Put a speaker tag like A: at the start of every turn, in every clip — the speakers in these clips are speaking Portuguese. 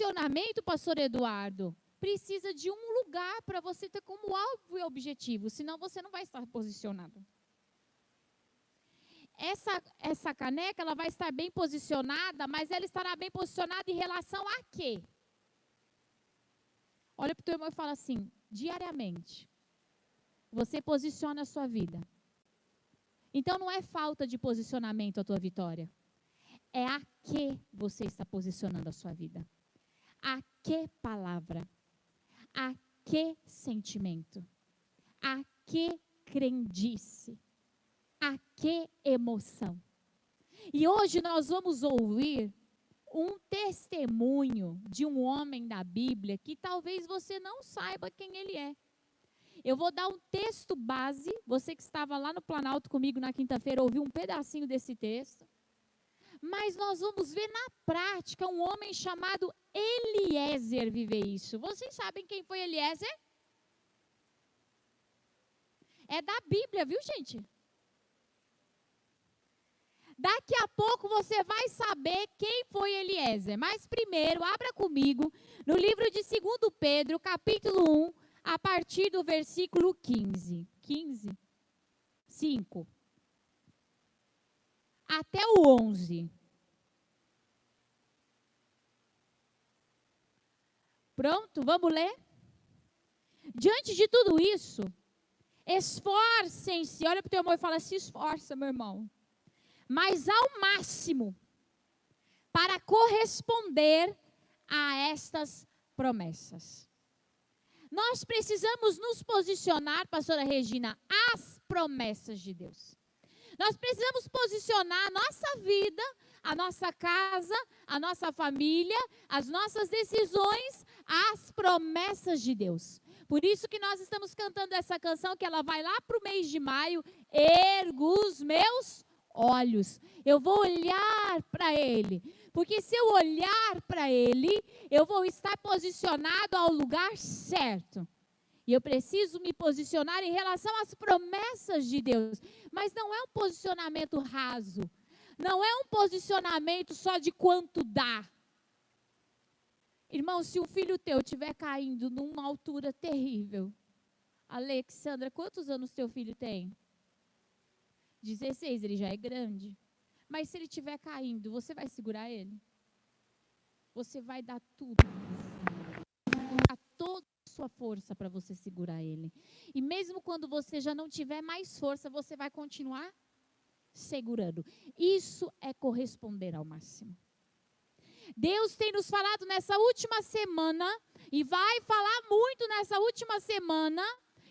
A: posicionamento, pastor Eduardo, precisa de um lugar para você ter como alvo e objetivo, senão você não vai estar posicionado. Essa caneca, ela vai estar bem posicionada, mas ela estará bem posicionada em relação a quê? Olha para o teu irmão e fala assim, diariamente, você posiciona a sua vida. Então não é falta de posicionamento a tua vitória. É a que você está posicionando a sua vida. A que palavra? A que sentimento? A que crendice? A que emoção? E hoje nós vamos ouvir um testemunho de um homem da Bíblia que talvez você não saiba quem ele é. Eu vou dar um texto base, você que estava lá no Planalto comigo na quinta-feira ouviu um pedacinho desse texto. Mas nós vamos ver na prática um homem chamado Eliezer viver isso. Vocês sabem quem foi Eliezer? É da Bíblia, viu, gente? Daqui a pouco você vai saber quem foi Eliezer. Mas primeiro, abra comigo no livro de 2 Pedro, capítulo 1, a partir do versículo 15. 5. Até o 11. Pronto, vamos ler? Diante de tudo isso, esforcem-se. Olha para o teu irmão e fala, se esforça, meu irmão. Mas ao máximo, para corresponder a estas promessas. Nós precisamos nos posicionar, pastora Regina, às promessas de Deus. Nós precisamos posicionar a nossa vida, a nossa casa, a nossa família, as nossas decisões às promessas de Deus. Por isso que nós estamos cantando essa canção, que ela vai lá para o mês de maio, ergo os meus olhos. Eu vou olhar para Ele, porque se eu olhar para Ele, eu vou estar posicionado ao lugar certo. E eu preciso me posicionar em relação às promessas de Deus. Mas não é um posicionamento raso. Não é um posicionamento só de quanto dá. Irmão, se um filho teu estiver caindo numa altura terrível. Alexandra, quantos anos teu filho tem? 16, ele já é grande. Mas se ele estiver caindo, você vai segurar ele? Você vai dar tudo. A toda a sua força para você segurar ele. E mesmo quando você já não tiver mais força, você vai continuar segurando. Isso é corresponder ao máximo. Deus tem nos falado nessa última semana, e vai falar muito nessa última semana.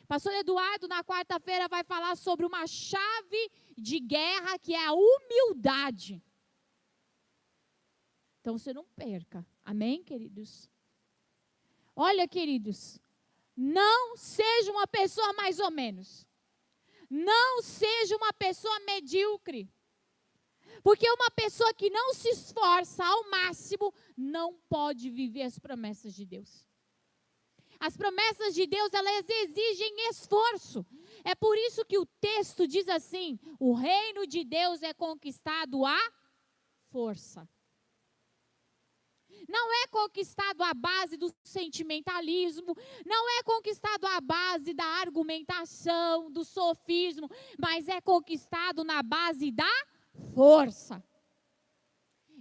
A: Pastor Eduardo, na quarta-feira, vai falar sobre uma chave de guerra, que é a humildade. Então, você não perca. Amém, queridos? Olha, queridos, não seja uma pessoa mais ou menos. Não seja uma pessoa medíocre. Porque uma pessoa que não se esforça ao máximo, não pode viver as promessas de Deus. As promessas de Deus, elas exigem esforço. É por isso que o texto diz assim, o reino de Deus é conquistado à força. Não é conquistado à base do sentimentalismo, não é conquistado à base da argumentação, do sofismo, mas é conquistado na base da força.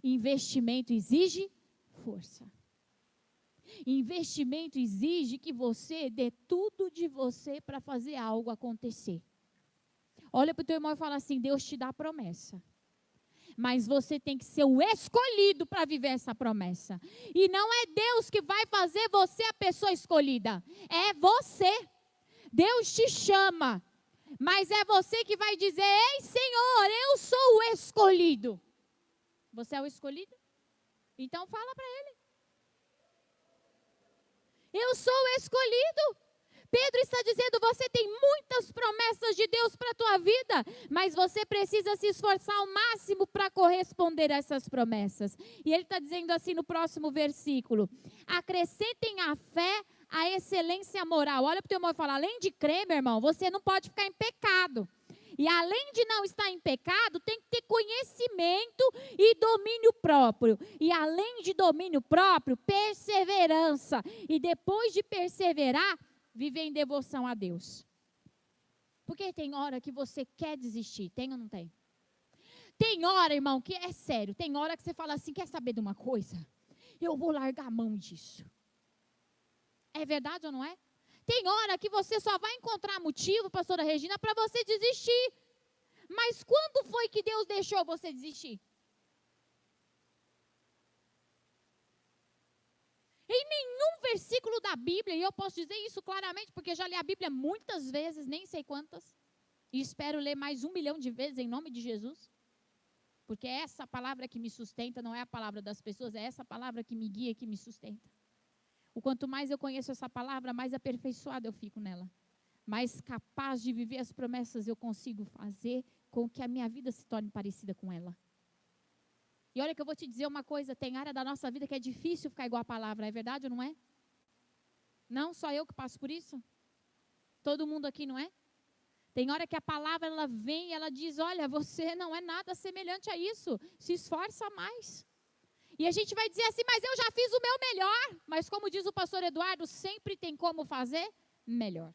A: Investimento exige força. Investimento exige que você dê tudo de você para fazer algo acontecer. Olha para o teu irmão e fala assim, Deus te dá a promessa. Mas você tem que ser o escolhido para viver essa promessa. E não é Deus que vai fazer você a pessoa escolhida. É você. Deus te chama. Mas é você que vai dizer, ei Senhor, eu sou o escolhido. Você é o escolhido? Então fala para Ele. Eu sou o escolhido. Pedro está dizendo, você tem muitas promessas de Deus para a tua vida, mas você precisa se esforçar ao máximo para corresponder a essas promessas. E ele está dizendo assim no próximo versículo, acrescentem à fé a excelência moral. Olha para o teu irmão e fala, além de crer, meu irmão, você não pode ficar em pecado. E além de não estar em pecado, tem que ter conhecimento e domínio próprio. E além de domínio próprio, perseverança. E depois de perseverar, viver em devoção a Deus. Porque tem hora que você quer desistir, tem ou não tem? Tem hora, irmão, que é sério. Tem hora que você fala assim, quer saber de uma coisa? Eu vou largar a mão disso. É verdade ou não é? Tem hora que você só vai encontrar motivo, pastora Regina, para você desistir. Mas quando foi que Deus deixou você desistir? Em nenhum versículo da Bíblia, e eu posso dizer isso claramente, porque já li a Bíblia muitas vezes, nem sei quantas, e espero ler mais 1 milhão de vezes em nome de Jesus, porque é essa palavra que me sustenta, não é a palavra das pessoas, é essa palavra que me guia, que me sustenta. O quanto mais eu conheço essa palavra, mais aperfeiçoada eu fico nela. Mais capaz de viver as promessas eu consigo fazer com que a minha vida se torne parecida com ela. E olha que eu vou te dizer uma coisa, tem área da nossa vida que é difícil ficar igual a palavra, é verdade ou não é? Não, só eu que passo por isso? Todo mundo aqui, não é? Tem hora que a palavra ela vem e ela diz, olha, você não é nada semelhante a isso, se esforça mais. E a gente vai dizer assim, mas eu já fiz o meu melhor. Mas como diz o pastor Eduardo, sempre tem como fazer melhor.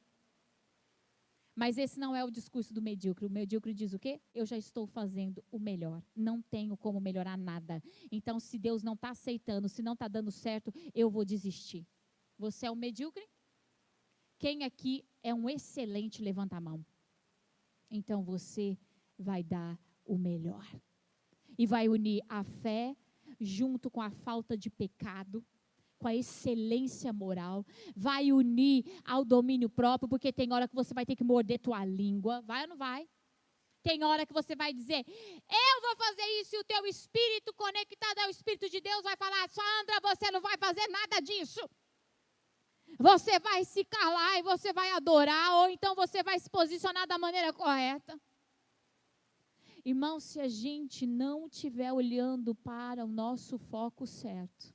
A: Mas esse não é o discurso do medíocre. O medíocre diz o quê? Eu já estou fazendo o melhor. Não tenho como melhorar nada. Então, se Deus não está aceitando, se não está dando certo, eu vou desistir. Você é um medíocre? Quem aqui é um excelente, levanta a mão. Então, você vai dar o melhor. E vai unir a fé junto com a falta de pecado, com a excelência moral, vai unir ao domínio próprio, porque tem hora que você vai ter que morder tua língua, vai ou não vai? Tem hora que você vai dizer, eu vou fazer isso, e o teu espírito conectado ao Espírito de Deus vai falar, Sandra, você não vai fazer nada disso. Você vai se calar e você vai adorar, ou então você vai se posicionar da maneira correta. Irmão, se a gente não estiver olhando para o nosso foco certo,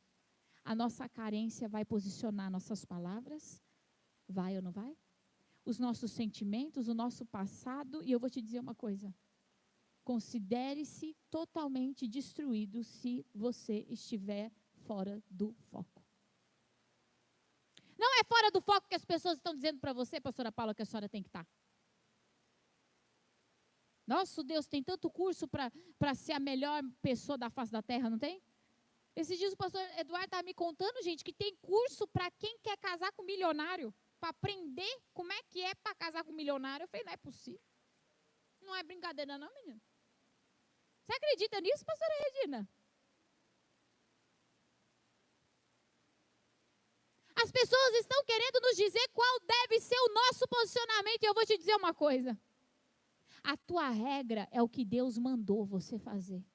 A: a nossa carência vai posicionar nossas palavras, vai ou não vai? Os nossos sentimentos, o nosso passado, e eu vou te dizer uma coisa, considere-se totalmente destruído se você estiver fora do foco. Não é fora do foco que as pessoas estão dizendo para você, pastora Paula, que a senhora tem que estar. Nosso Deus, tem tanto curso para ser a melhor pessoa da face da terra, não tem? Esses dias o pastor Eduardo estava me contando, gente, que tem curso para quem quer casar com milionário, para aprender como é que é para casar com milionário. Eu falei, não é possível. Não é brincadeira não, menino. Você acredita nisso, pastora Regina? As pessoas estão querendo nos dizer qual deve ser o nosso posicionamento, e eu vou te dizer uma coisa. A tua regra é o que Deus mandou você fazer.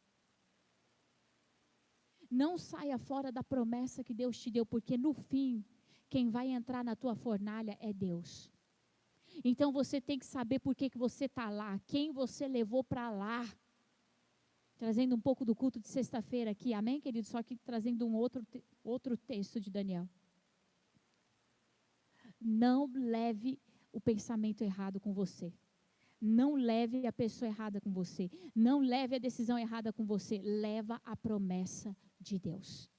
A: Não saia fora da promessa que Deus te deu, porque no fim, quem vai entrar na tua fornalha é Deus. Então você tem que saber por que você está lá, quem você levou para lá. Trazendo um pouco do culto de sexta-feira aqui, amém, querido? Só que trazendo um outro texto de Daniel. Não leve o pensamento errado com você. Não leve a pessoa errada com você. Não leve a decisão errada com você. Leva a promessa de Deus.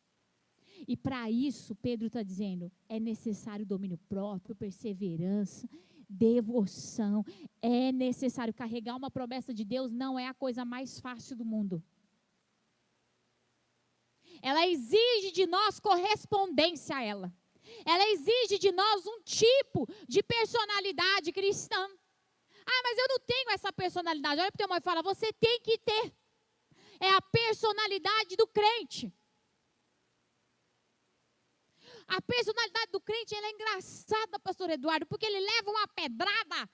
A: E para isso, Pedro está dizendo, é necessário domínio próprio, perseverança, devoção. É necessário carregar uma promessa de Deus, não é a coisa mais fácil do mundo. Ela exige de nós correspondência a ela. Ela exige de nós um tipo de personalidade cristã. Ah, mas eu não tenho essa personalidade. Olha para o teu irmão e fala, você tem que ter. É a personalidade do crente. A personalidade do crente, ela é engraçada, pastor Eduardo, porque ele leva uma pedrada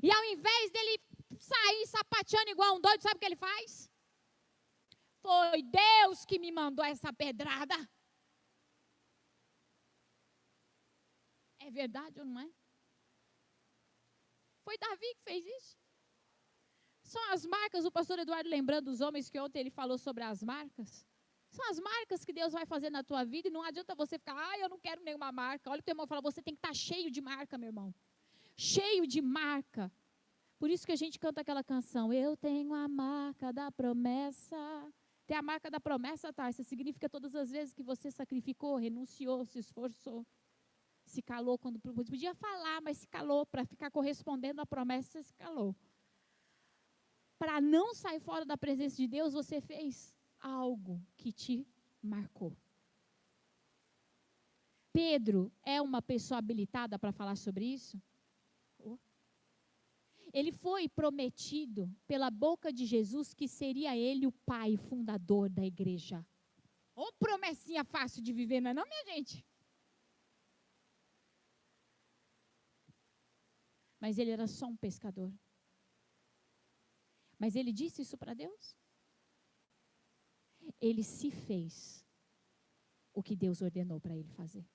A: e ao invés dele sair sapateando igual um doido, sabe o que ele faz? Foi Deus que me mandou essa pedrada. É verdade ou não é? Foi Davi que fez isso. São as marcas, o pastor Eduardo lembrando os homens que ontem ele falou sobre as marcas. São as marcas que Deus vai fazer na tua vida e não adianta você ficar, eu não quero nenhuma marca. Olha o teu irmão e fala, você tem que estar cheio de marca, meu irmão. Cheio de marca. Por isso que a gente canta aquela canção, eu tenho a marca da promessa. Ter a marca da promessa, tá? Isso significa todas as vezes que você sacrificou, renunciou, se esforçou, se calou quando podia falar, mas se calou para ficar correspondendo à promessa, você se calou. Para não sair fora da presença de Deus, você fez algo que te marcou. Pedro é uma pessoa habilitada para falar sobre isso? Ele foi prometido pela boca de Jesus que seria ele o pai fundador da igreja. Ô, promessinha fácil de viver, não é não, minha gente? Mas ele era só um pescador. Mas ele disse isso para Deus? Ele se fez o que Deus ordenou para ele fazer.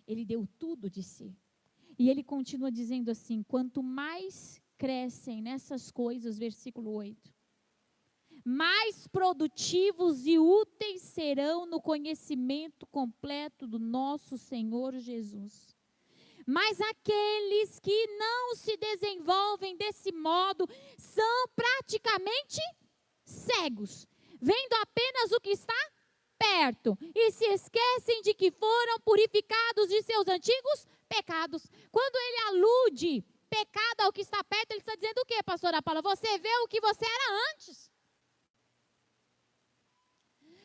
A: Ele deu tudo de si. E ele continua dizendo assim, quanto mais crescem nessas coisas, versículo 8, mais produtivos e úteis serão no conhecimento completo do nosso Senhor Jesus. Mas aqueles que não se desenvolvem desse modo são praticamente cegos, vendo apenas o que está perto e se esquecem de que foram purificados de seus antigos pecados. Quando ele alude pecado ao que está perto, ele está dizendo o quê, pastora Paula? Você vê o que você era antes.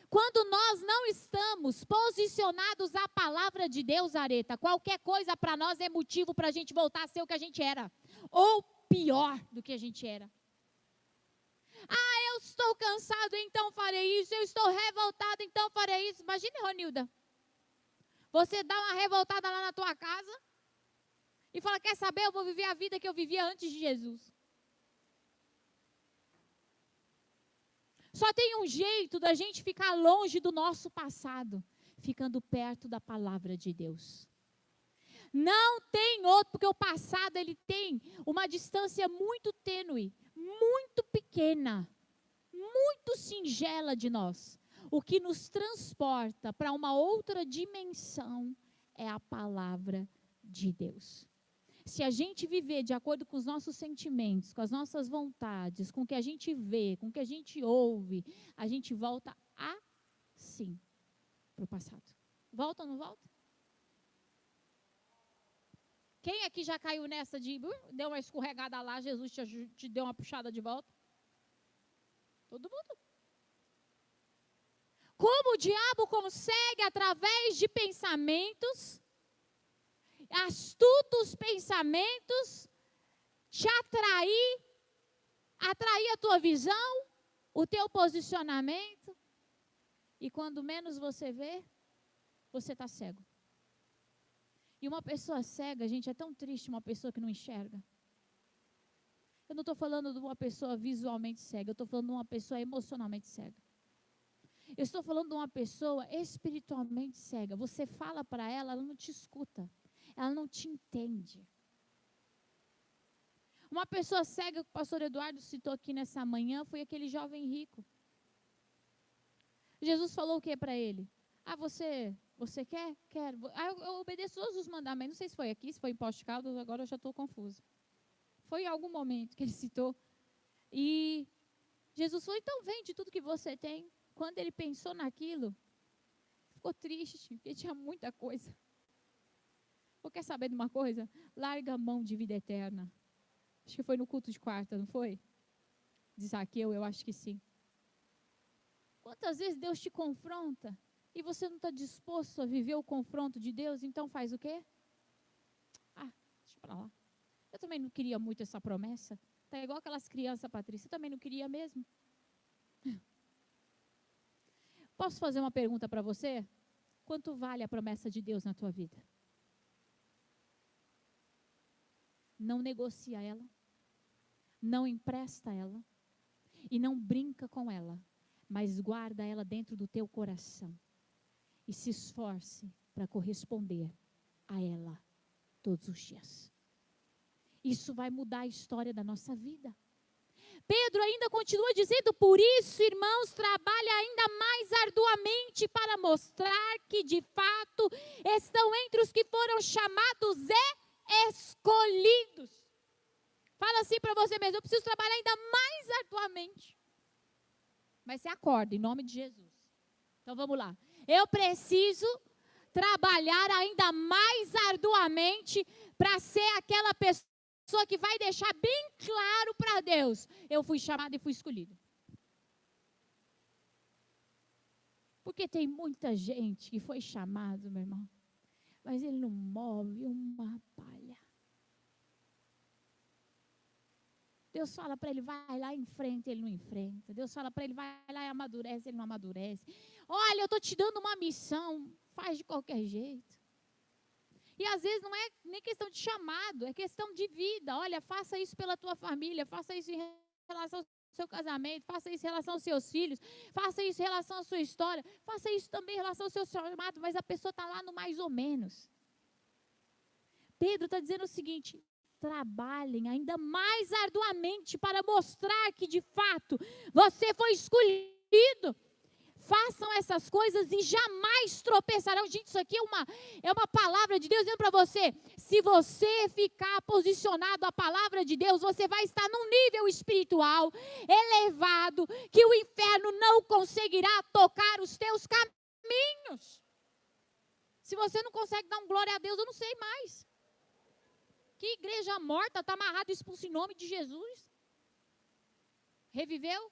A: Quando nós não estamos posicionados à palavra de Deus, Areta, qualquer coisa para nós é motivo para a gente voltar a ser o que a gente era. Ou pior do que a gente era. Eu estou cansado, então farei isso. Eu estou revoltado, então farei isso. Imagine, Ronilda. Você dá uma revoltada lá na tua casa e fala, quer saber, eu vou viver a vida que eu vivia antes de Jesus. Só tem um jeito da gente ficar longe do nosso passado, ficando perto da palavra de Deus. Não tem outro, porque o passado ele tem uma distância muito tênue, muito pequena, muito singela de nós. O que nos transporta para uma outra dimensão é a palavra de Deus. Se a gente viver de acordo com os nossos sentimentos, com as nossas vontades, com o que a gente vê, com o que a gente ouve, a gente volta assim para o passado. Volta ou não volta? Quem aqui já caiu nessa de, deu uma escorregada lá, Jesus te deu uma puxada de volta? Todo mundo. Como o diabo consegue, através de pensamentos, astutos pensamentos, te atrair a tua visão, o teu posicionamento, e quando menos você vê, você está cego. E uma pessoa cega, gente, é tão triste uma pessoa que não enxerga. Eu não estou falando de uma pessoa visualmente cega, eu estou falando de uma pessoa emocionalmente cega. Eu estou falando de uma pessoa espiritualmente cega. Você fala para ela, ela não te escuta. Ela não te entende. Uma pessoa cega que o pastor Eduardo citou aqui nessa manhã foi aquele jovem rico. Jesus falou o que para ele? Você quer? Quero. Eu obedeço todos os mandamentos. Não sei se foi aqui, se foi em Poços de Caldas, agora eu já estou confusa. Foi em algum momento que ele citou. E Jesus falou, então vende tudo que você tem. Quando ele pensou naquilo, ficou triste, porque tinha muita coisa. Ou quer saber de uma coisa? Larga a mão de vida eterna. Acho que foi no culto de quarta, não foi? De Zaqueu, eu acho que sim. Quantas vezes Deus te confronta e você não está disposto a viver o confronto de Deus, então faz o quê? Deixa pra lá. Eu também não queria muito essa promessa. Tá igual aquelas crianças, Patrícia. Eu também não queria mesmo. Posso fazer uma pergunta para você? Quanto vale a promessa de Deus na tua vida? Não negocia ela, não empresta ela e não brinca com ela, mas guarda ela dentro do teu coração e se esforce para corresponder a ela todos os dias. Isso vai mudar a história da nossa vida. Pedro ainda continua dizendo, por isso, irmãos, trabalha ainda mais arduamente para mostrar que de fato estão entre os que foram chamados e escolhidos. Fala assim para você mesmo, eu preciso trabalhar ainda mais arduamente. Mas você acorda, em nome de Jesus. Então vamos lá. Eu preciso trabalhar ainda mais arduamente para ser aquela pessoa que vai deixar bem claro para Deus: eu fui chamada e fui escolhida. Porque tem muita gente que foi chamado, meu irmão, mas ele não move uma palha. Deus fala para ele, vai lá, enfrenta, ele não enfrenta. Deus fala para ele, vai lá e amadurece, ele não amadurece. Olha, eu estou te dando uma missão, faz de qualquer jeito. E às vezes não é nem questão de chamado, é questão de vida. Olha, faça isso pela tua família, faça isso em relação ao seu casamento, faça isso em relação aos seus filhos, faça isso em relação à sua história, faça isso também em relação ao seu chamado, mas a pessoa está lá no mais ou menos. Pedro está dizendo o seguinte: trabalhem ainda mais arduamente para mostrar que de fato você foi escolhido. Façam essas coisas e jamais tropeçarão. Gente, isso aqui é uma palavra de Deus dizendo para você: se você ficar posicionado à palavra de Deus, você vai estar num nível espiritual elevado que o inferno não conseguirá tocar os teus caminhos. Se você não consegue dar um glória a Deus, eu não sei mais. Que igreja morta, está amarrado, expulso em nome de Jesus. Reviveu?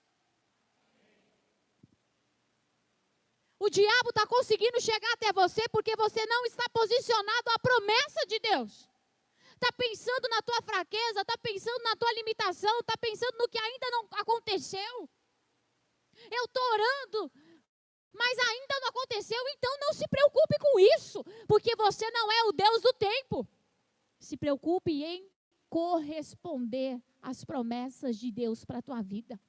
A: O diabo está conseguindo chegar até você porque você não está posicionado à promessa de Deus. Está pensando na tua fraqueza, está pensando na tua limitação, está pensando no que ainda não aconteceu. Eu estou orando, mas ainda não aconteceu, então não se preocupe com isso, porque você não é o Deus do tempo. Se preocupe em corresponder às promessas de Deus para a tua vida.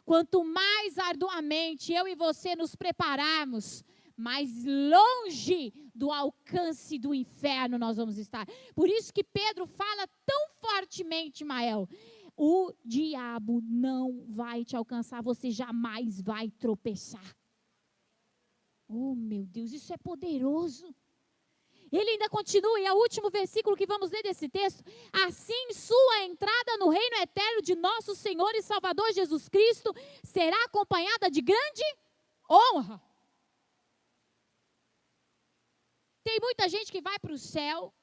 A: Quanto mais arduamente eu e você nos prepararmos, mais longe do alcance do inferno nós vamos estar. Por isso que Pedro fala tão fortemente, Mael: o diabo não vai te alcançar, você jamais vai tropeçar. Oh, meu Deus, isso é poderoso. Ele ainda continua, e é o último versículo que vamos ler desse texto: assim sua entrada no reino eterno de nosso Senhor e Salvador Jesus Cristo será acompanhada de grande honra. Tem muita gente que vai para o céu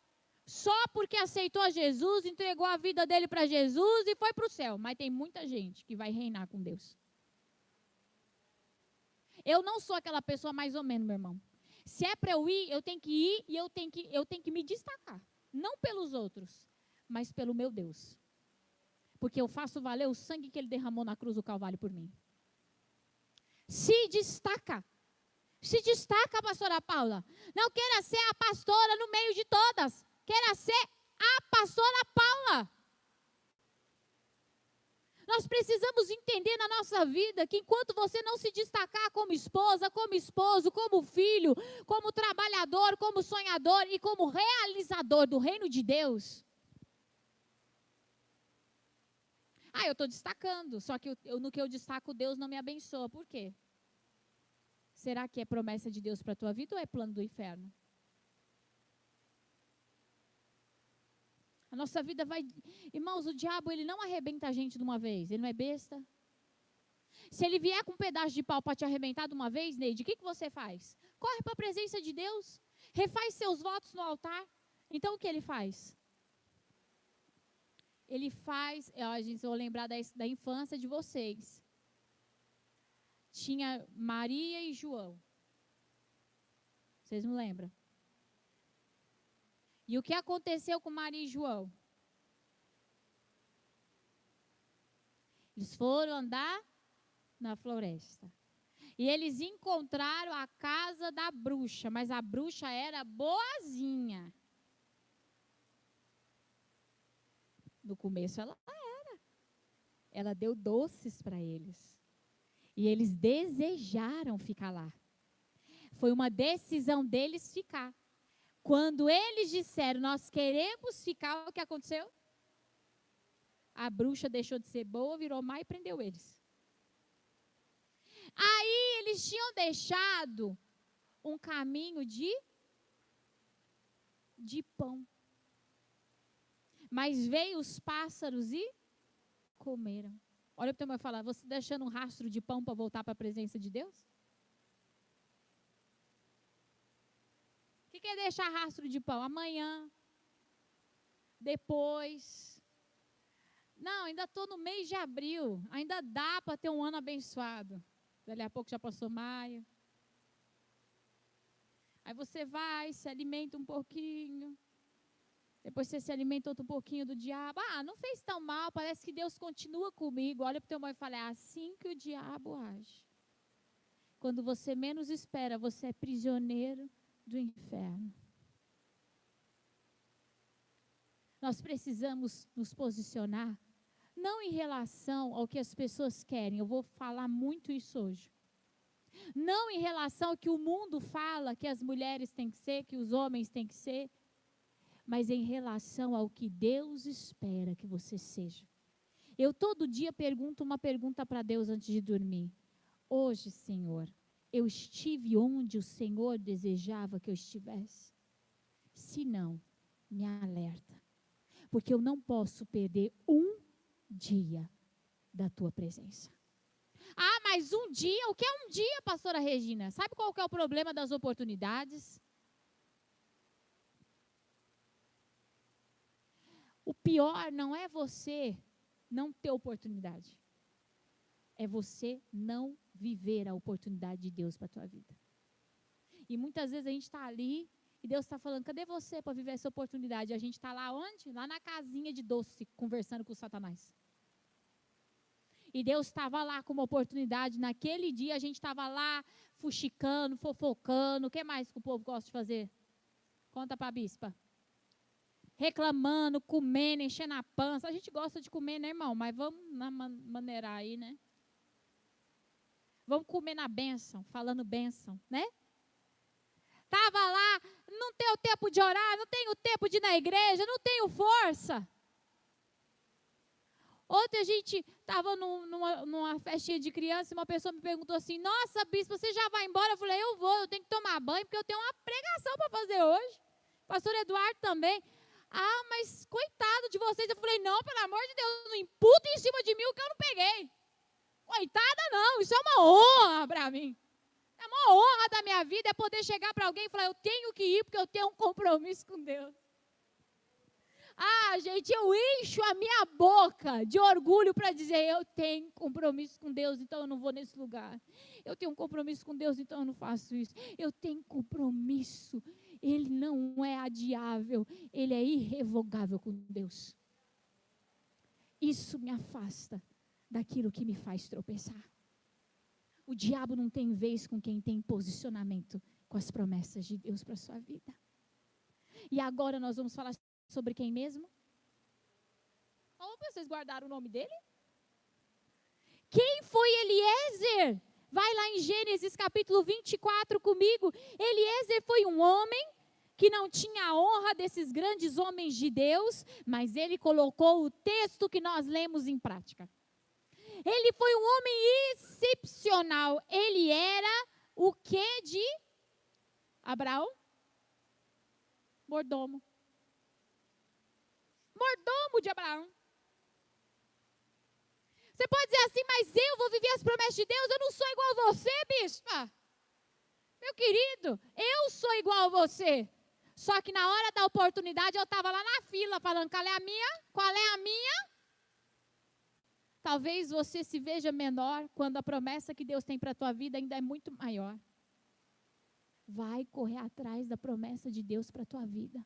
A: só porque aceitou Jesus, entregou a vida dele para Jesus e foi para o céu. Mas tem muita gente que vai reinar com Deus. Eu não sou aquela pessoa mais ou menos, meu irmão. Se é para eu ir, eu tenho que ir e eu tenho que me destacar. Não pelos outros, mas pelo meu Deus. Porque eu faço valer o sangue que ele derramou na cruz do Calvário por mim. Se destaca. Se destaca, pastora Paula. Não queira ser a pastora no meio de todas. Queira ser a pastora Paula. Nós precisamos entender na nossa vida que enquanto você não se destacar como esposa, como esposo, como filho, como trabalhador, como sonhador e como realizador do reino de Deus. Eu estou destacando, só que no que eu destaco Deus não me abençoa. Por quê? Será que é promessa de Deus para a tua vida ou é plano do inferno? A nossa vida vai... Irmãos, o diabo, ele não arrebenta a gente de uma vez. Ele não é besta. Se ele vier com um pedaço de pau para te arrebentar de uma vez, Neide, o que você faz? Corre para a presença de Deus. Refaz seus votos no altar. Então, o que ele faz? Ele faz... gente, eu vou lembrar da infância de vocês. Tinha Maria e João. Vocês não lembram? E o que aconteceu com Maria e João? Eles foram andar na floresta. E eles encontraram a casa da bruxa, mas a bruxa era boazinha. No começo ela era. Ela deu doces para eles. E eles desejaram ficar lá. Foi uma decisão deles ficar. Quando eles disseram, nós queremos ficar, o que aconteceu? A bruxa deixou de ser boa, virou má e prendeu eles. Aí eles tinham deixado um caminho de pão. Mas veio os pássaros e comeram. Olha para o teu irmão e fala, você está deixando um rastro de pão para voltar para a presença de Deus? O que é deixar rastro de pão? Amanhã, depois. Não, ainda estou no mês de abril, ainda dá para ter um ano abençoado. Dali a pouco já passou maio. Aí você vai, se alimenta um pouquinho. Depois você se alimenta outro pouquinho do diabo. Não fez tão mal, parece que Deus continua comigo. Olha para o teu irmão e fala, é assim que o diabo age. Quando você menos espera, você é prisioneiro do inferno. Nós precisamos nos posicionar, não em relação ao que as pessoas querem. Eu vou falar muito isso hoje. Não em relação ao que o mundo fala, que as mulheres têm que ser, que os homens têm que ser. Mas em relação ao que Deus espera que você seja. Eu todo dia pergunto uma pergunta para Deus antes de dormir. Hoje, Senhor, eu estive onde o Senhor desejava que eu estivesse? Se não, me alerta. Porque eu não posso perder um dia da tua presença. Mas um dia? O que é um dia, pastora Regina? Sabe qual que é o problema das oportunidades? O pior não é você não ter oportunidade. É você não viver a oportunidade de Deus para a tua vida. E muitas vezes a gente está ali e Deus está falando, cadê você para viver essa oportunidade? E a gente está lá onde? Lá na casinha de doce, conversando com o Satanás. E Deus estava lá com uma oportunidade. Naquele dia a gente estava lá fuxicando, fofocando. O que mais que o povo gosta de fazer? Conta para a bispa. Reclamando, comendo, enchendo a pança. A gente gosta de comer, né, irmão? Mas vamos maneirar aí, né? Vamos comer na bênção, falando bênção, né? Estava lá, não tenho tempo de orar, não tenho tempo de ir na igreja, não tenho força. Ontem a gente estava numa festinha de criança e uma pessoa me perguntou assim, nossa, bispo, você já vai embora? Eu falei, eu vou, eu tenho que tomar banho porque eu tenho uma pregação para fazer hoje. Pastor Eduardo também. Mas coitado de vocês. Eu falei, não, pelo amor de Deus, não imputa em cima de mim o que eu não peguei. Coitada não, isso é uma honra para mim. É uma honra da minha vida é poder chegar para alguém e falar, eu tenho que ir porque eu tenho um compromisso com Deus. Gente, eu encho a minha boca de orgulho para dizer, eu tenho compromisso com Deus, então eu não vou nesse lugar. Eu tenho um compromisso com Deus, então eu não faço isso. Eu tenho compromisso, ele não é adiável, ele é irrevogável com Deus. Isso me afasta daquilo que me faz tropeçar. O diabo não tem vez com quem tem posicionamento com as promessas de Deus para a sua vida. E agora nós vamos falar sobre quem mesmo? Vocês guardaram o nome dele? Quem foi Eliezer? Vai lá em Gênesis capítulo 24 comigo. Eliezer foi um homem que não tinha a honra desses grandes homens de Deus, mas ele colocou o texto que nós lemos em prática. Ele foi um homem excepcional. Ele era o que de Abraão? Mordomo. Mordomo de Abraão. Você pode dizer assim, mas eu vou viver as promessas de Deus, eu não sou igual a você, bispa. Meu querido, eu sou igual a você. Só que na hora da oportunidade eu estava lá na fila falando, qual é a minha? Qual é a minha? Talvez você se veja menor quando a promessa que Deus tem para a tua vida ainda é muito maior. Vai correr atrás da promessa de Deus para a tua vida.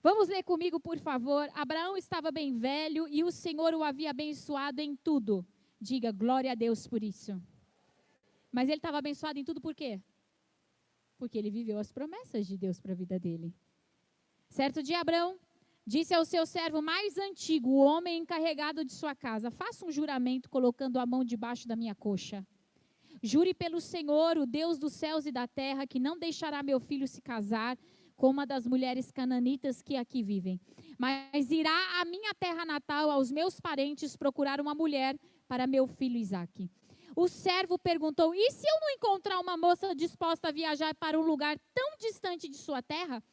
A: Vamos ler comigo, por favor. Abraão estava bem velho e o Senhor o havia abençoado em tudo. Diga, glória a Deus por isso. Mas ele estava abençoado em tudo por quê? Porque ele viveu as promessas de Deus para a vida dele. Certo dia, Abraão disse ao seu servo mais antigo, o homem encarregado de sua casa, faça um juramento colocando a mão debaixo da minha coxa. Jure pelo Senhor, o Deus dos céus e da terra, que não deixará meu filho se casar com uma das mulheres cananitas que aqui vivem. Mas irá à minha terra natal, aos meus parentes, procurar uma mulher para meu filho Isaque. O servo perguntou, e se eu não encontrar uma moça disposta a viajar para um lugar tão distante de sua terra?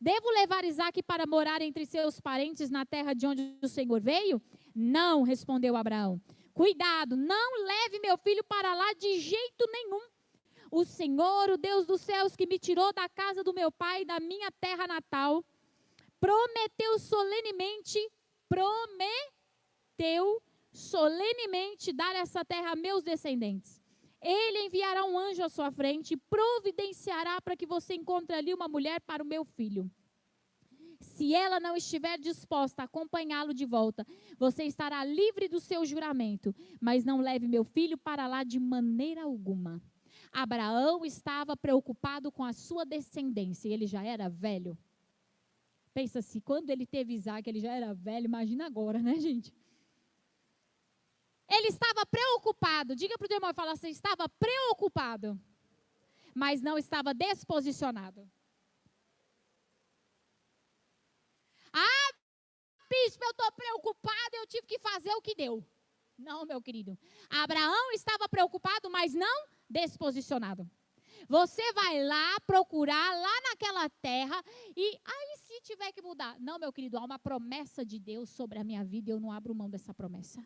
A: Devo levar Isaque para morar entre seus parentes na terra de onde o Senhor veio? Não, respondeu Abraão. Cuidado, não leve meu filho para lá de jeito nenhum. O Senhor, o Deus dos céus, que me tirou da casa do meu pai, da minha terra natal, prometeu solenemente dar essa terra a meus descendentes. Ele enviará um anjo à sua frente e providenciará para que você encontre ali uma mulher para o meu filho. Se ela não estiver disposta a acompanhá-lo de volta, você estará livre do seu juramento, mas não leve meu filho para lá de maneira alguma. Abraão estava preocupado com a sua descendência, e ele já era velho. Pensa assim, quando ele teve Isaque, ele já era velho, imagina agora, né, gente? Ele estava preocupado, diga para o teu irmão e fala assim, estava preocupado, mas não estava desposicionado. Ah, bispo, eu estou preocupado, eu tive que fazer o que deu. Não, meu querido. Abraão estava preocupado, mas não desposicionado. Você vai lá procurar, lá naquela terra, e aí se tiver que mudar. Não, meu querido, há uma promessa de Deus sobre a minha vida e eu não abro mão dessa promessa.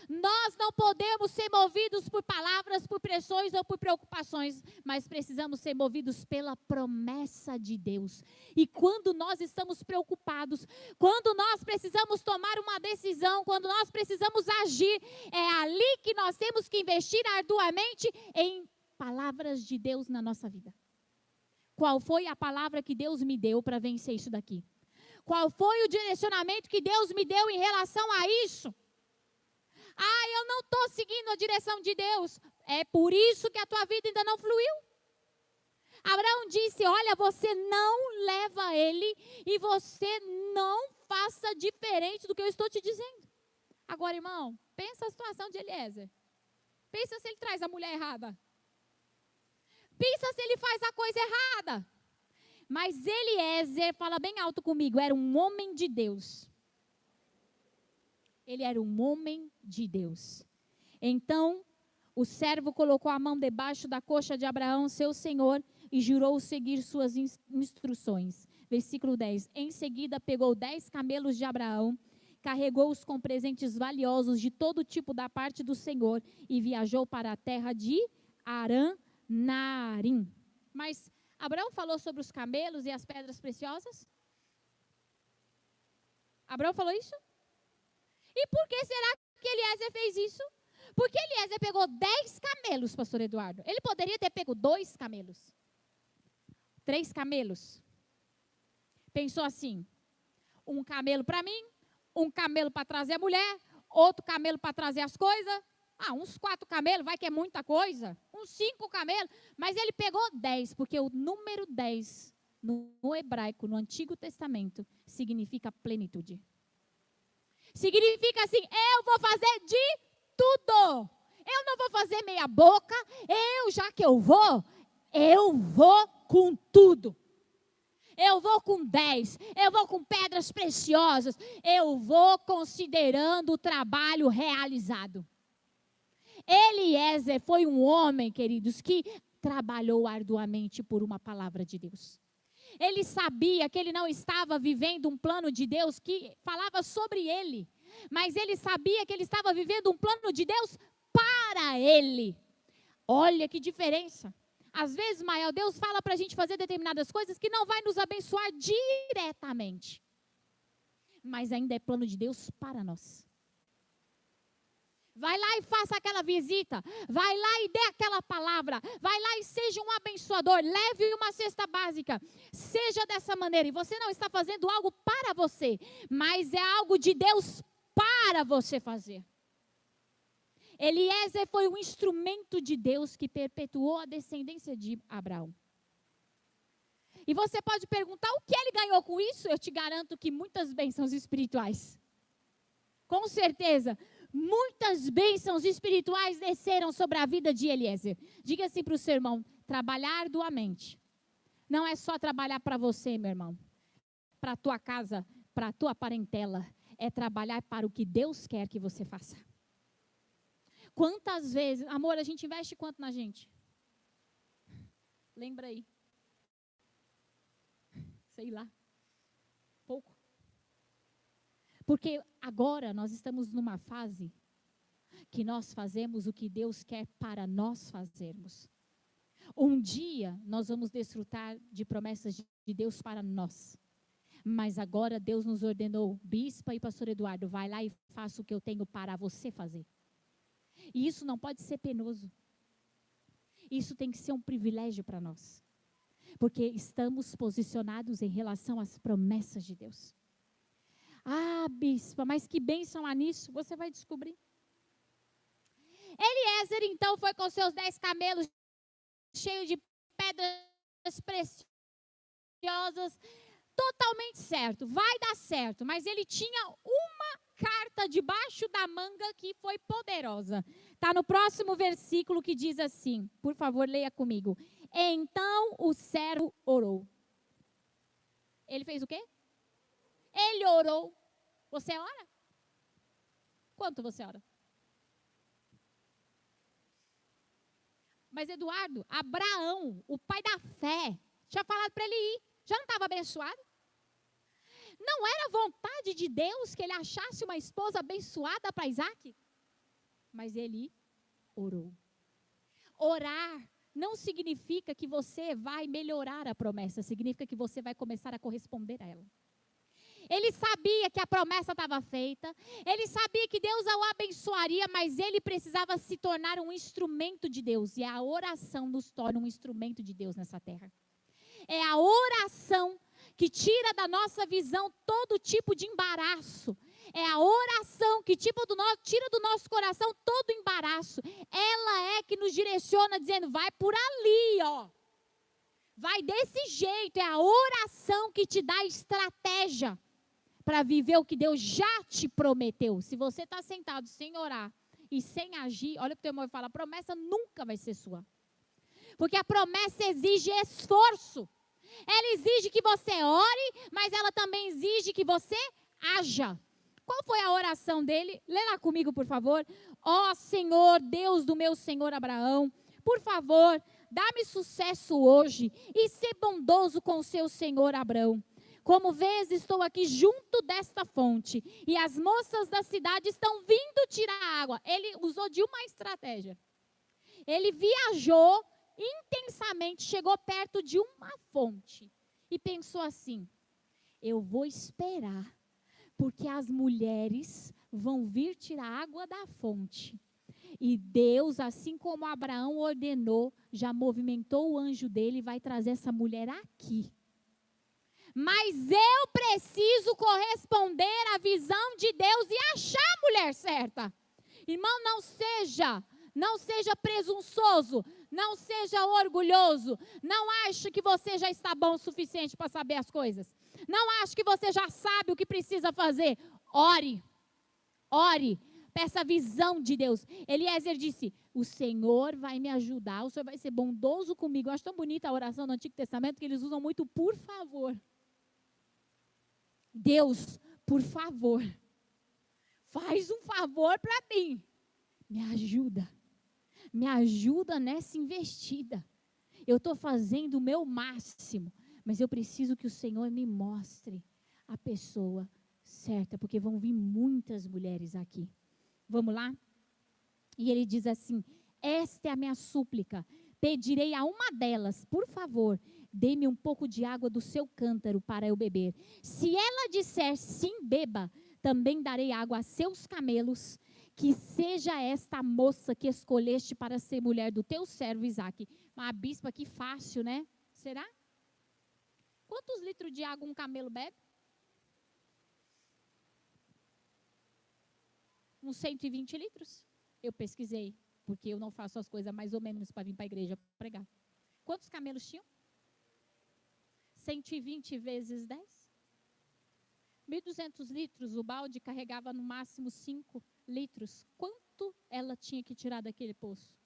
A: Nós não podemos ser movidos por palavras, por pressões ou por preocupações, mas precisamos ser movidos pela promessa de Deus. E quando nós estamos preocupados, quando nós precisamos tomar uma decisão, quando nós precisamos agir, é ali que nós temos que investir arduamente em palavras de Deus na nossa vida. Qual foi a palavra que Deus me deu para vencer isso daqui? Qual foi o direcionamento que Deus me deu em relação a isso? Ah, eu não estou seguindo a direção de Deus. É por isso que a tua vida ainda não fluiu. Abraão disse, olha, você não leva ele e você não faça diferente do que eu estou te dizendo. Agora, irmão, pensa a situação de Eliezer. Pensa se ele traz a mulher errada. Pensa se ele faz a coisa errada. Mas Eliezer, fala bem alto comigo, era um homem de Deus. Ele era um homem de Deus. Então, o servo colocou a mão debaixo da coxa de Abraão, seu senhor, e jurou seguir suas instruções. Versículo 10. Em seguida, pegou 10 camelos de Abraão, carregou-os com presentes valiosos de todo tipo da parte do Senhor e viajou para a terra de Arã-Narim. Mas Abraão falou sobre os camelos e as pedras preciosas? Abraão falou isso? E por que será que Eliezer fez isso? Porque Eliezer pegou 10 camelos, pastor Eduardo. Ele poderia ter pego 2 camelos. 3 camelos. Pensou assim, um camelo para mim, um camelo para trazer a mulher, outro camelo para trazer as coisas. Uns 4 camelos, vai que é muita coisa. Uns 5 camelos. Mas ele pegou 10, porque o número 10, no hebraico, no Antigo Testamento, significa plenitude. Significa assim, eu vou fazer de tudo. Eu não vou fazer meia boca. Já que eu vou com tudo. Eu vou com 10. Eu vou com pedras preciosas. Eu vou considerando o trabalho realizado. Eliezer foi um homem, queridos, que trabalhou arduamente por uma palavra de Deus. Ele sabia que ele não estava vivendo um plano de Deus que falava sobre ele, mas ele sabia que ele estava vivendo um plano de Deus para ele. Olha que diferença. Às vezes, Mael, Deus fala para a gente fazer determinadas coisas que não vai nos abençoar diretamente, mas ainda é plano de Deus para nós. Vai lá e faça aquela visita. Vai lá e dê aquela palavra. Vai lá e seja um abençoador. Leve uma cesta básica. Seja dessa maneira. E você não está fazendo algo para você, mas é algo de Deus para você fazer. Eliezer foi um instrumento de Deus que perpetuou a descendência de Abraão. E você pode perguntar o que ele ganhou com isso? Eu te garanto que muitas bênçãos espirituais. Com certeza. Muitas bênçãos espirituais desceram sobre a vida de Eliezer. Diga assim para o seu irmão, trabalhar arduamente. Não é só trabalhar para você, meu irmão. Para a tua casa, para a tua parentela. É trabalhar para o que Deus quer que você faça. Quantas vezes, amor, a gente investe quanto na gente? Lembra aí. sei lá, pouco. Porque agora nós estamos numa fase que nós fazemos o que Deus quer para nós fazermos. Um dia nós vamos desfrutar de promessas de Deus para nós. Mas agora Deus nos ordenou, bispa e pastor Eduardo, vai lá e faça o que eu tenho para você fazer. E isso não pode ser penoso. Isso tem que ser um privilégio para nós. Porque estamos posicionados em relação às promessas de Deus. Ah, bispa, mas que bênção há nisso, você vai descobrir. Eliezer, então, foi com seus 10 camelos cheios de pedras preciosas, totalmente certo, vai dar certo, mas ele tinha uma carta debaixo da manga que foi poderosa. Está no próximo versículo que diz assim, por favor, leia comigo. Então o servo orou. Ele fez o quê? Ele orou. Você ora? Quanto você ora? Mas Eduardo, Abraão, o pai da fé, tinha falado para ele ir. Já não estava abençoado? Não era vontade de Deus que ele achasse uma esposa abençoada para Isaac? Mas ele orou. Orar não significa que você vai melhorar a promessa, significa que você vai começar a corresponder a ela. Ele sabia que a promessa estava feita, ele sabia que Deus o abençoaria, mas ele precisava se tornar um instrumento de Deus. E a oração nos torna um instrumento de Deus nessa terra. É a oração que tira da nossa visão todo tipo de embaraço. É a oração que tira do nosso coração todo embaraço. Ela é que nos direciona dizendo, vai por ali, ó. Vai desse jeito. É a oração que te dá estratégia para viver o que Deus já te prometeu. Se você está sentado sem orar e sem agir, olha para o teu irmão e fala, a promessa nunca vai ser sua. Porque a promessa exige esforço. Ela exige que você ore, mas ela também exige que você haja. Qual foi a oração dele? Lê lá comigo, por favor. Ó Senhor, Deus do meu senhor Abraão, por favor, dá-me sucesso hoje e ser bondoso com o seu senhor Abraão. Como vês, estou aqui junto desta fonte e as moças da cidade estão vindo tirar água. Ele usou de uma estratégia. Ele viajou intensamente, chegou perto de uma fonte e pensou assim, eu vou esperar, porque as mulheres vão vir tirar água da fonte. E Deus, assim como Abraão ordenou, já movimentou o anjo dele e vai trazer essa mulher aqui. Mas eu preciso corresponder à visão de Deus e achar a mulher certa. Irmão, não seja presunçoso, não seja orgulhoso, não ache que você já está bom o suficiente para saber as coisas. Não ache que você já sabe o que precisa fazer. Ore, peça a visão de Deus. Eliezer disse, o Senhor vai me ajudar, o Senhor vai ser bondoso comigo. Eu acho tão bonita a oração do Antigo Testamento que eles usam muito por favor. Deus, por favor, faz um favor para mim. Me ajuda nessa investida. Eu estou fazendo o meu máximo, mas eu preciso que o Senhor me mostre a pessoa certa, porque vão vir muitas mulheres aqui. Vamos lá? E ele diz assim, esta é a minha súplica, pedirei a uma delas, por favor, dê-me um pouco de água do seu cântaro para eu beber. Se ela disser sim, beba, também darei água a seus camelos, que seja esta a moça que escolheste para ser mulher do teu servo Isaque. Uma bispa, que fácil, né? Será? Quantos litros de água um camelo bebe? Uns 120 litros. Eu pesquisei, porque eu não faço as coisas mais ou menos para vir para a igreja pregar. Quantos camelos tinham? 120 vezes 10? 1.200 litros, o balde carregava no máximo 5 litros. Quanto ela tinha que tirar daquele poço?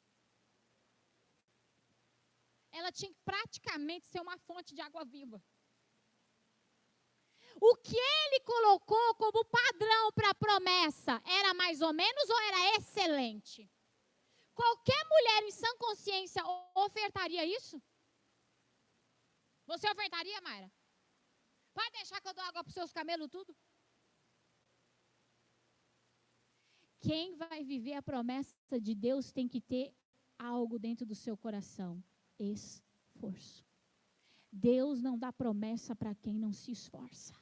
A: Ela tinha que praticamente ser uma fonte de água viva. O que ele colocou como padrão para a promessa era mais ou menos ou era excelente? Qualquer mulher em sã consciência ofertaria isso? Você ofertaria, Mayra? Pode deixar que eu dou água para os seus camelos tudo. Quem vai viver a promessa de Deus tem que ter algo dentro do seu coração: esforço. Deus não dá promessa para quem não se esforça.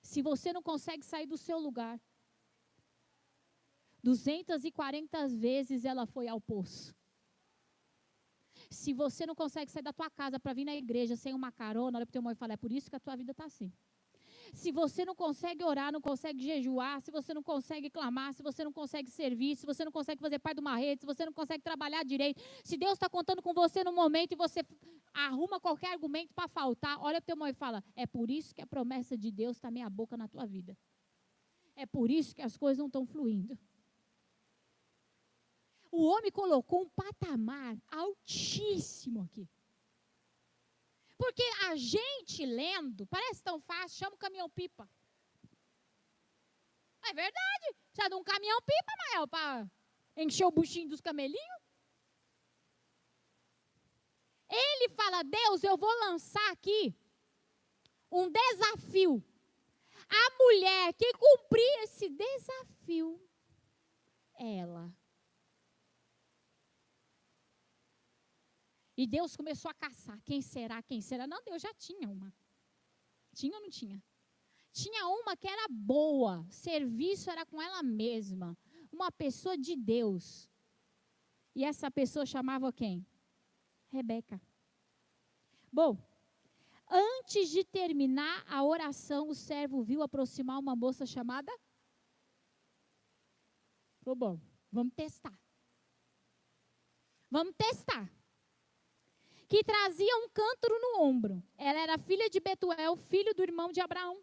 A: Se você não consegue sair do seu lugar, 240 vezes ela foi ao poço. Se você não consegue sair da tua casa para vir na igreja sem uma carona, olha para o teu irmão e fala: é por isso que a tua vida está assim. Se você não consegue orar, não consegue jejuar, se você não consegue clamar, se você não consegue servir, se você não consegue fazer parte de uma rede, se você não consegue trabalhar direito, se Deus está contando com você no momento e você arruma qualquer argumento para faltar, olha para o teu irmão e fala: é por isso que a promessa de Deus está meia boca na tua vida. É por isso que as coisas não estão fluindo. O homem colocou um patamar altíssimo aqui. Porque a gente lendo, parece tão fácil, chama o caminhão-pipa. É verdade. Precisa de um caminhão-pipa, Mael, para encher o buchinho dos camelinhos. Ele fala: Deus, eu vou lançar aqui um desafio. A mulher que cumprir esse desafio, ela. E Deus começou a caçar. Quem será? Quem será? Não, Deus já tinha uma. Tinha ou não tinha? Tinha uma que era boa. Serviço era com ela mesma. Uma pessoa de Deus. E essa pessoa chamava quem? Rebeca. Bom, antes de terminar a oração, o servo viu aproximar uma moça chamada... Falou: bom, vamos testar. Vamos testar. Que trazia um cântaro no ombro. Ela era filha de Betuel, filho do irmão de Abraão.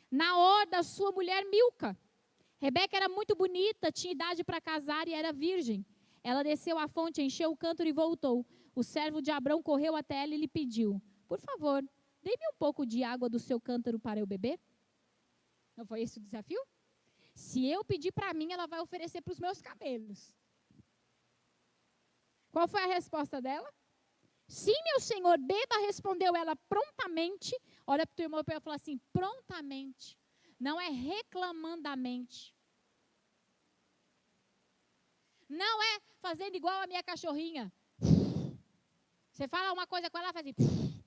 A: Naor, da sua mulher Milca. Rebeca era muito bonita, tinha idade para casar e era virgem. Ela desceu à fonte, encheu o cântaro e voltou. O servo de Abrão correu até ela e lhe pediu: por favor, dê-me um pouco de água do seu cântaro para eu beber. Não foi esse o desafio? Se eu pedir para mim, ela vai oferecer para os meus cabelos. Qual foi a resposta dela? Sim, meu senhor, beba, respondeu ela prontamente. Olha para o teu irmão e fala assim: prontamente. Não é reclamandamente. Não é fazendo igual a minha cachorrinha. Você fala uma coisa com ela, ela faz assim.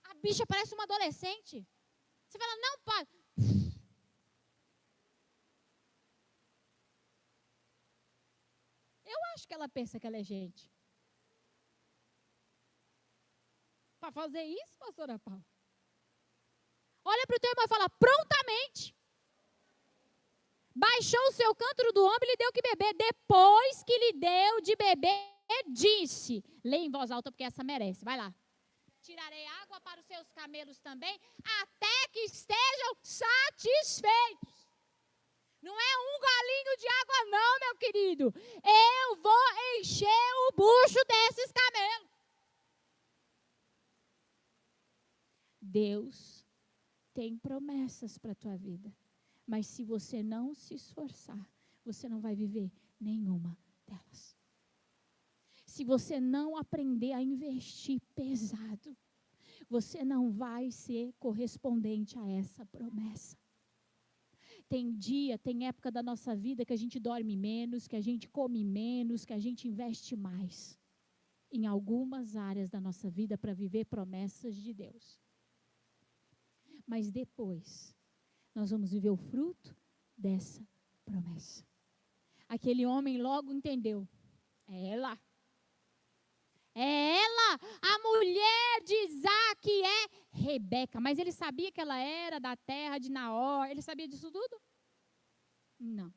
A: A bicha parece uma adolescente. Você fala: não, pai. Eu acho que ela pensa que ela é gente. Para fazer isso, pastora Paula? Olha para o teu irmão e fala: prontamente. Baixou o seu cântaro do ombro e lhe deu que beber. Depois que lhe deu de beber, disse. Leia em voz alta, porque essa merece. Vai lá. Tirarei água para os seus camelos também, até que estejam satisfeitos. Não é um galinho de água não, meu querido. Eu vou encher o bucho desses camelos. Deus tem promessas para a tua vida. Mas se você não se esforçar, você não vai viver nenhuma delas. Se você não aprender a investir pesado, você não vai ser correspondente a essa promessa. Tem dia, tem época da nossa vida que a gente dorme menos, que a gente come menos, que a gente investe mais em algumas áreas da nossa vida para viver promessas de Deus. Mas depois, nós vamos viver o fruto dessa promessa. Aquele homem logo entendeu. É ela. É ela, a mulher de Isaac é Rebeca. Mas ele sabia que ela era da terra de Naor. Ele sabia disso tudo? Não.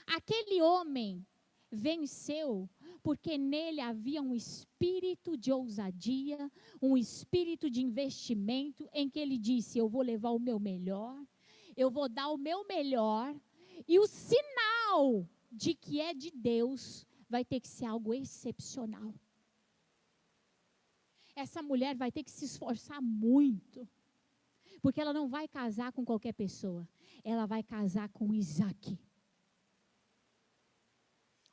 A: Aquele homem venceu porque nele havia um espírito de ousadia, um espírito de investimento, em que ele disse: eu vou levar o meu melhor, eu vou dar o meu melhor, e o sinal de que é de Deus vai ter que ser algo excepcional. Essa mulher vai ter que se esforçar muito, porque ela não vai casar com qualquer pessoa, ela vai casar com Isaac.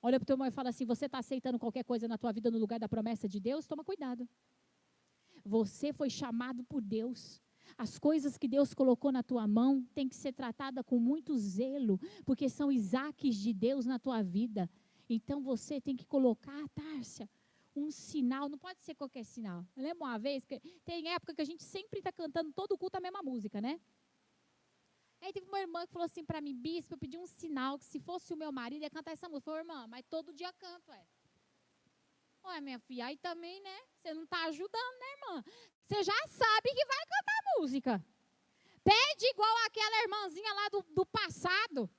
A: Olha para o teu irmão e fala assim: você está aceitando qualquer coisa na tua vida no lugar da promessa de Deus? Toma cuidado. Você foi chamado por Deus. As coisas que Deus colocou na tua mão tem que ser tratada com muito zelo, porque são Isaques de Deus na tua vida. Então você tem que colocar, Tárcia, um sinal, não pode ser qualquer sinal. Eu lembro uma vez, que tem época que a gente sempre está cantando todo o culto a mesma música, né? Aí teve uma irmã que falou assim para mim, bispo, eu pedi um sinal que se fosse o meu marido ia cantar essa música. Eu falei, irmã, mas todo dia canto, Ué, minha filha, aí também, né? Você não está ajudando, né, irmã? Você já sabe que vai cantar música. Pede igual aquela irmãzinha lá do passado.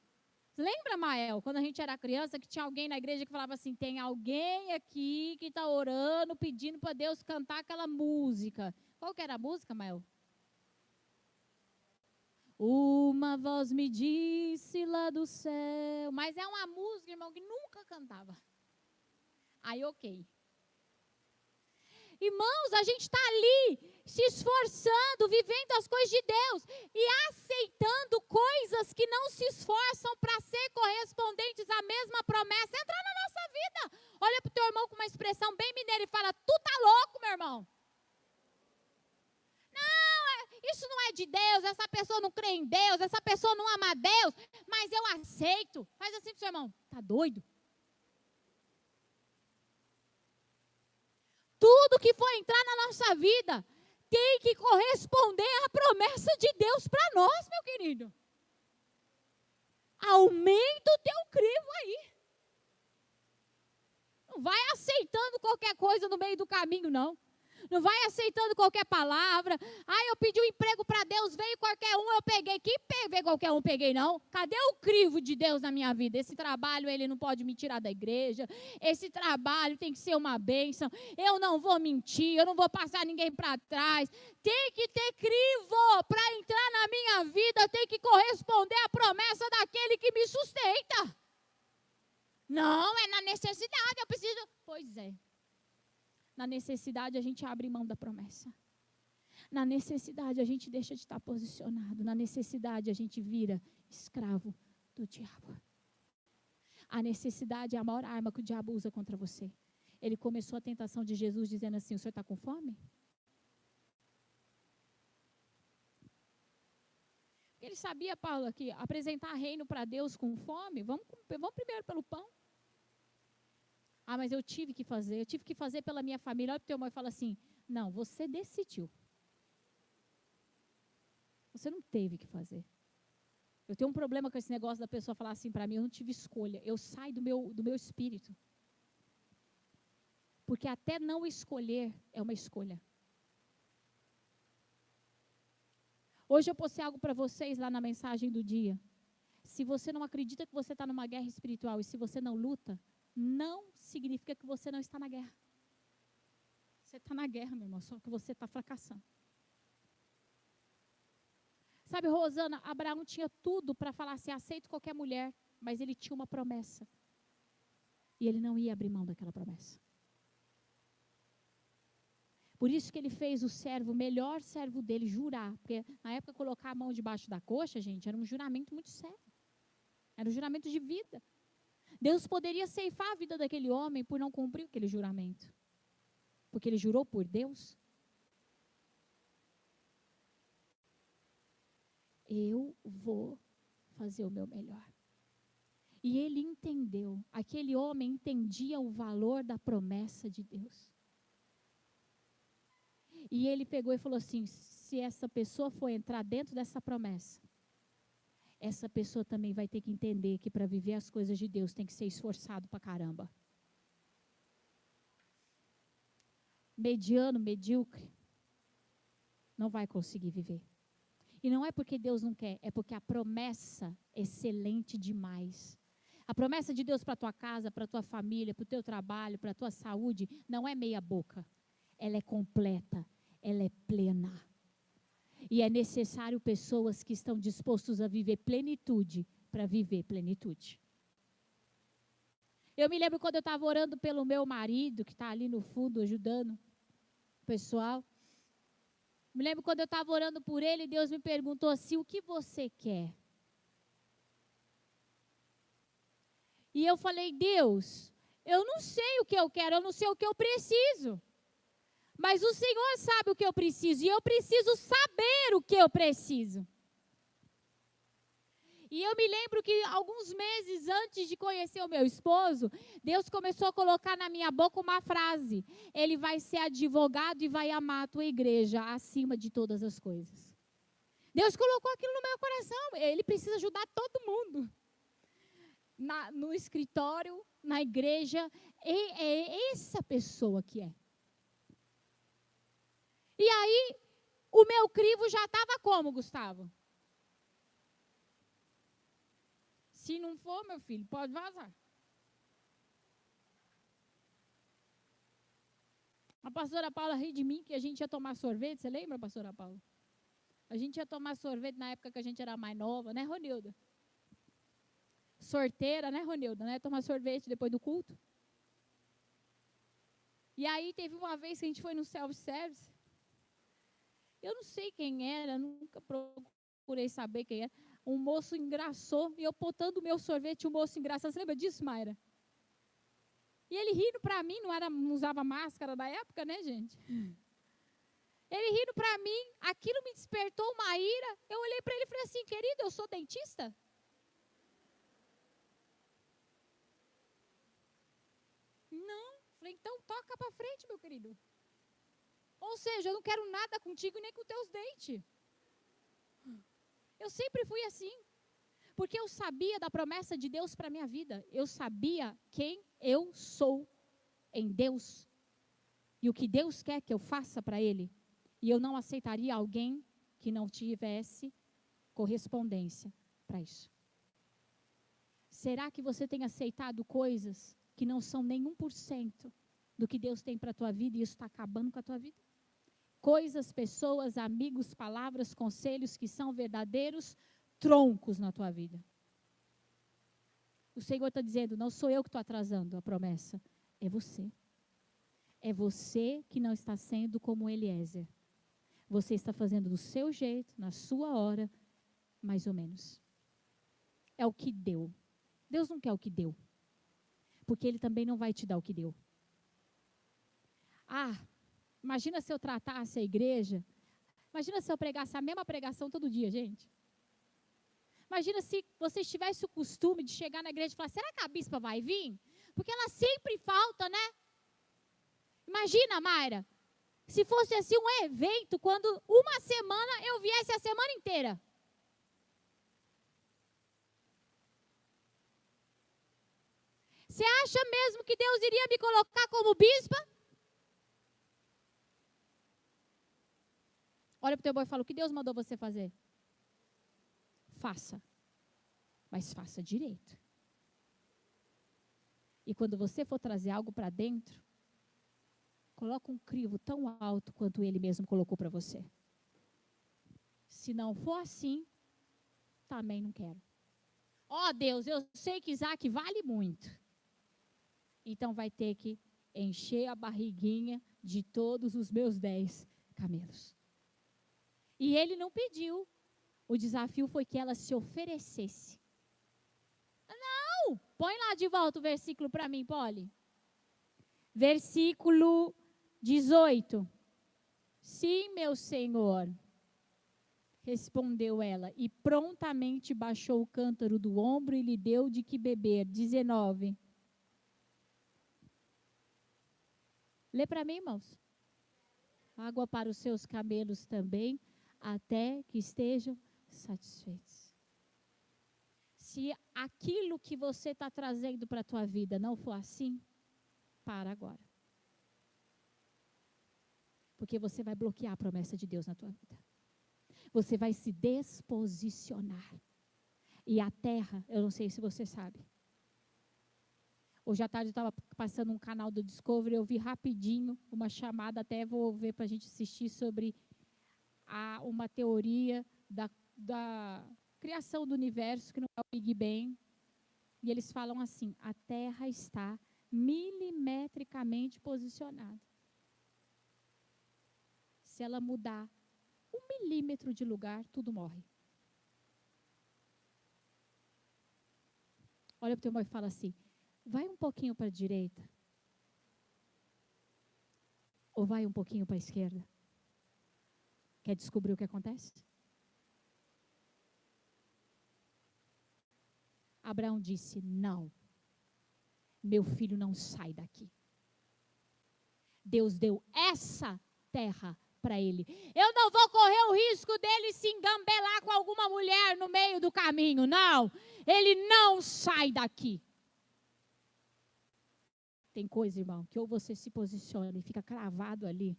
A: Lembra, Mael, quando a gente era criança, que tinha alguém na igreja que falava assim, tem alguém aqui que está orando, pedindo para Deus cantar aquela música. Qual que era a música, Mael? Uma voz me disse lá do céu. Mas é uma música, irmão, que nunca cantava. Aí, ok. Irmãos, a gente está ali se esforçando, vivendo as coisas de Deus e aceitando coisas que não se esforçam para ser correspondentes à mesma promessa. Entra na nossa vida. Olha para o teu irmão com uma expressão bem mineira e fala, tu tá louco, meu irmão? Não, isso não é de Deus, essa pessoa não crê em Deus, essa pessoa não ama a Deus, mas eu aceito. Faz assim pro seu irmão, tá doido? Tudo que for entrar na nossa vida tem que corresponder à promessa de Deus para nós, meu querido. Aumenta o teu crivo aí. Não vai aceitando qualquer coisa no meio do caminho, não. Não vai aceitando qualquer palavra. Eu pedi um emprego para Deus, veio qualquer um, eu peguei. Que veio qualquer um, peguei não. Cadê o crivo de Deus na minha vida? Esse trabalho, ele não pode me tirar da igreja. Esse trabalho tem que ser uma bênção. Eu não vou mentir, eu não vou passar ninguém para trás. Tem que ter crivo para entrar na minha vida. Tem que corresponder à promessa daquele que me sustenta. Não, é na necessidade, eu preciso. Pois é. Na necessidade, a gente abre mão da promessa. Na necessidade, a gente deixa de estar posicionado. Na necessidade, a gente vira escravo do diabo. A necessidade é a maior arma que o diabo usa contra você. Ele começou a tentação de Jesus dizendo assim, o senhor está com fome? Ele sabia, Paulo, que apresentar reino para Deus com fome, vamos primeiro pelo pão. Mas eu tive que fazer pela minha família. Olha para o teu irmão e fala assim, não, você decidiu. Você não teve que fazer. Eu tenho um problema com esse negócio da pessoa falar assim para mim, eu não tive escolha. Eu saio do meu espírito. Porque até não escolher é uma escolha. Hoje eu postei algo para vocês lá na mensagem do dia. Se você não acredita que você está numa guerra espiritual e se você não luta, não significa que você não está na guerra. Você está na guerra, meu irmão, só que você está fracassando. Sabe, Rosana, Abraão tinha tudo para falar assim, aceito qualquer mulher, mas ele tinha uma promessa. E ele não ia abrir mão daquela promessa. Por isso que ele fez o servo, o melhor servo dele, jurar. Porque na época colocar a mão debaixo da coxa, gente, era um juramento muito sério. Era um juramento de vida. Deus poderia ceifar a vida daquele homem por não cumprir aquele juramento. Porque ele jurou por Deus. Eu vou fazer o meu melhor. E ele entendeu. Aquele homem entendia o valor da promessa de Deus. E ele pegou e falou assim, se essa pessoa for entrar dentro dessa promessa, essa pessoa também vai ter que entender que para viver as coisas de Deus tem que ser esforçado pra caramba. Mediano, medíocre, não vai conseguir viver. E não é porque Deus não quer, é porque a promessa é excelente demais. A promessa de Deus para a tua casa, para a tua família, para o teu trabalho, para a tua saúde, não é meia boca. Ela é completa, ela é plena. E é necessário pessoas que estão dispostos a viver plenitude para viver plenitude. Eu me lembro quando eu estava orando pelo meu marido, que está ali no fundo ajudando o pessoal. Me lembro quando eu estava orando por ele, Deus me perguntou assim, o que você quer? E eu falei, Deus, eu não sei o que eu quero, eu não sei o que eu preciso. Mas o Senhor sabe o que eu preciso e eu preciso saber o que eu preciso. E eu me lembro que alguns meses antes de conhecer o meu esposo, Deus começou a colocar na minha boca uma frase: ele vai ser advogado e vai amar a tua igreja acima de todas as coisas. Deus colocou aquilo no meu coração. Ele precisa ajudar todo mundo. No escritório, na igreja, é essa pessoa que é. E aí, o meu crivo já estava como, Gustavo? Se não for, meu filho, pode vazar. A pastora Paula ri de mim que a gente ia tomar sorvete. Você lembra, pastora Paula? A gente ia tomar sorvete na época que a gente era mais nova, né, Ronilda? Sorteira, né, Ronilda? Né? Tomar sorvete depois do culto. E aí teve uma vez que a gente foi no self-service. Eu não sei quem era, nunca procurei saber quem era. Um moço engraçou e eu botando o meu sorvete, o moço engraçado. Você lembra disso, Mayra? E ele rindo para mim, não usava máscara da época, né, gente? Ele rindo para mim, aquilo me despertou uma ira. Eu olhei para ele e falei assim: querido, eu sou dentista? Não. Falei, então toca para frente, meu querido. Ou seja, eu não quero nada contigo nem com teus dentes. Eu sempre fui assim. Porque eu sabia da promessa de Deus para a minha vida. Eu sabia quem eu sou em Deus. E o que Deus quer que eu faça para Ele. E eu não aceitaria alguém que não tivesse correspondência para isso. Será que você tem aceitado coisas que não são nem 1% do que Deus tem para a tua vida e isso está acabando com a tua vida? Coisas, pessoas, amigos, palavras, conselhos que são verdadeiros troncos na tua vida. O Senhor está dizendo, não sou eu que estou atrasando a promessa, é você. É você que não está sendo como Eliezer. Você está fazendo do seu jeito, na sua hora, mais ou menos. É o que deu. Deus não quer o que deu. Porque Ele também não vai te dar o que deu. Imagina se eu tratasse a igreja. Imagina se eu pregasse a mesma pregação todo dia, gente. Imagina se vocês tivessem o costume de chegar na igreja e falar, será que a bispa vai vir? Porque ela sempre falta, né? Imagina, Mayra, se fosse assim um evento, quando uma semana eu viesse a semana inteira. Você acha mesmo que Deus iria me colocar como bispa? Olha para o teu irmão e fala, o que Deus mandou você fazer? Faça. Mas faça direito. E quando você for trazer algo para dentro, coloca um crivo tão alto quanto Ele mesmo colocou para você. Se não for assim, também não quero. Deus, eu sei que Isaac vale muito. Então vai ter que encher a barriguinha de todos os meus 10 camelos. E ele não pediu. O desafio foi que ela se oferecesse. Não! Põe lá de volta o versículo para mim, Polly. Versículo 18. Sim, meu senhor. Respondeu ela, e prontamente baixou o cântaro do ombro e lhe deu de que beber. 19. Lê para mim, irmãos. Água para os seus camelos também, até que estejam satisfeitos. Se aquilo que você está trazendo para a tua vida não for assim, para agora. Porque você vai bloquear a promessa de Deus na tua vida. Você vai se desposicionar. E a terra, eu não sei se você sabe. Hoje à tarde eu estava passando um canal do Discovery, eu vi rapidinho uma chamada, até vou ver para a gente assistir sobre uma teoria da criação do universo, que não é o Big Bang. E eles falam assim, a Terra está milimetricamente posicionada. Se ela mudar 1 milímetro de lugar, tudo morre. Olha para o teu irmão e fala assim, vai um pouquinho para a direita. ou vai um pouquinho para a esquerda? Quer descobrir o que acontece? Abraão disse: não, meu filho não sai daqui. Deus deu essa terra para ele. Eu não vou correr o risco dele se engambelar com alguma mulher no meio do caminho, não. Ele não sai daqui. Tem coisa, irmão, que ou você se posiciona e fica cravado ali,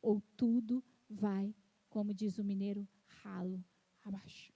A: ou tudo vai, como diz o mineiro, ralo abaixo.